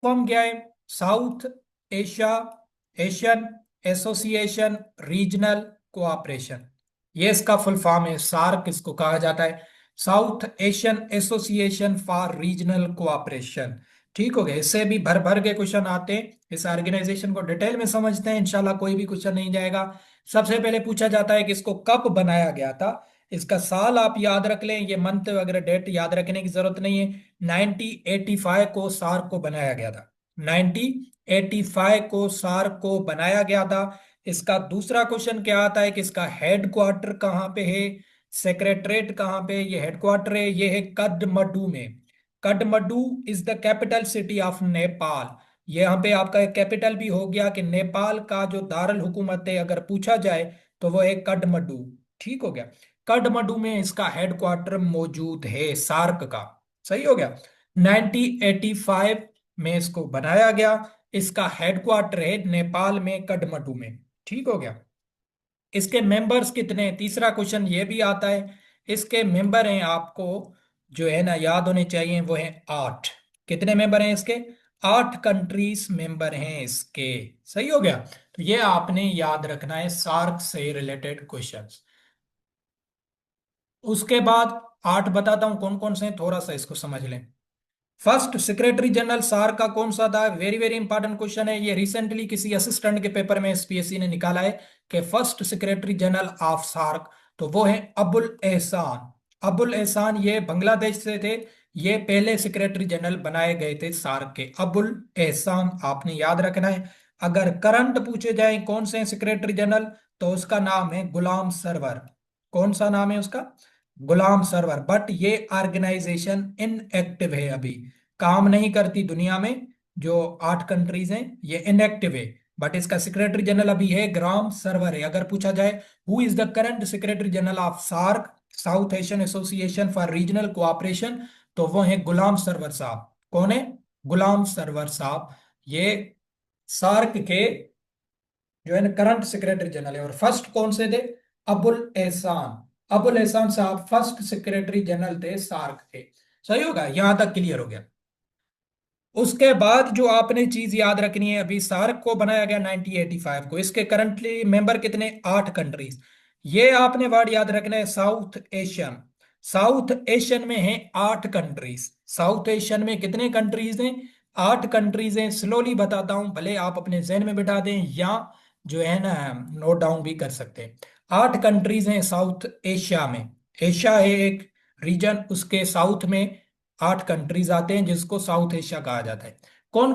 Form क्या है? South Asia Asian association regional cooperation, ये इसका फुल फॉर्म है। सार्क इसको कहा जाता है, south Asian Association for Regional cooperation. ठीक हो गया। इससे भी भर भर के क्वेश्चन आते हैं। इस ऑर्गेनाइजेशन को डिटेल में समझते हैं, इंशाल्लाह कोई भी क्वेश्चन नहीं जाएगा। सबसे पहले पूछा जाता है कि इसको कब बनाया गया था। इसका साल आप याद रख लें, ये मंथ वगैरह डेट याद रखने की जरूरत नहीं है। 1985 को सार्क को बनाया गया था। 1985 को सार्क को बनाया गया था। इसका दूसरा क्वेश्चन क्या आता है कि इसका हेडक्वार्टर कहाँ पे है, सेक्रेटरीट कहाँ पे है? ये हेडक्वार्टर है, ये है काठमांडू में। Kathmandu is the capital city of Nepal. ये यहाँ पे आपका एक कैपिटल भी हो गया कि नेपाल का जो दारुल हुकूमत है अगर पूछा जाए तो वो है काठमांडू। ठीक हो गया। काठमांडू में इसका हेडक्वार्टर मौजूद है सार्क का। सही हो गया। 1985 में इसको बनाया गया। इसका हेडक्वार्टर है नेपाल में काठमांडू में। ठीक हो गया। इसके मेंबर्स कितने हैं? तीसरा क्वेश्चन ये भी आता है। इसके मेंबर हैं, आपको जो है ना याद होने चाहिए, वो है 8। कितने मेंबर हैं इसके? 8 कंट्रीज मेंबर हैं इसके। सही हो गया। तो ये आपने याद रखना है सार्क से रिलेटेड क्वेश्चंस। उसके बाद 8 बताता हूं कौन कौन से हैं, थोड़ा सा इसको समझ लें। फर्स्ट सेक्रेटरी जनरल सार्क का कौन सा था? वेरी वेरी इंपॉर्टेंट क्वेश्चन है ये। रिसेंटली किसी असिस्टेंट के पेपर में एसपीएससी ने निकाला है कि first secretary general of SAARC, तो वो है अबुल एहसान। अबुल एहसान ये बांग्लादेश से थे। ये पहले सेक्रेटरी जनरल बनाए गए थे सार्क के, अबुल एहसान आपने याद रखना है। अगर करंट पूछे जाए कौन से सेक्रेटरी जनरल, तो उसका नाम है गुलाम सरवर। कौन सा नाम है उसका? गुलाम सरवर। बट ये ऑर्गेनाइजेशन इनएक्टिव है, अभी काम नहीं करती दुनिया में। जो 8 कंट्रीज हैं ये इनएक्टिव है। बट इसका सेक्रेटरी जनरल अभी है गुलाम सरवर है। अगर पूछा जाए who is the current secretary general of SAARC, South Asian Association for Regional Cooperation, तो वो है गुलाम सरवर साहब। कौन है? गुलाम सरवर साहब। ये सार्क के जो है ना करंट सेक्रेटरी जनरल है। और फर्स्ट कौन से थे? अबुल एहसान। अबुल एहसान साहब फर्स्ट सेक्रेटरी जनरल थे सार्क के। सही होगा, यहां तक क्लियर हो गया। उसके बाद जो आपने चीज याद रखनी है, अभी सार्क को बनाया गया 1985 को। इसके करंटली मेंबर कितने? 8 कंट्रीज। ये आपने वर्ड याद रखना है साउथ एशियन। साउथ एशियन में है 8 कंट्रीज। साउथ एशियन में कितने कंट्रीज हैं? 8 कंट्रीज हैं। स्लोली बताता हूं, भले आप अपने जहन में बिठा दें या जो है ना नोट डाउन भी कर सकते हैं। 8 कंट्रीज हैं साउथ एशिया में। एशिया है एक रीजन, उसके साउथ में 8 कंट्रीज आते हैं जिसको साउथ एशिया कहा जाता है। कौन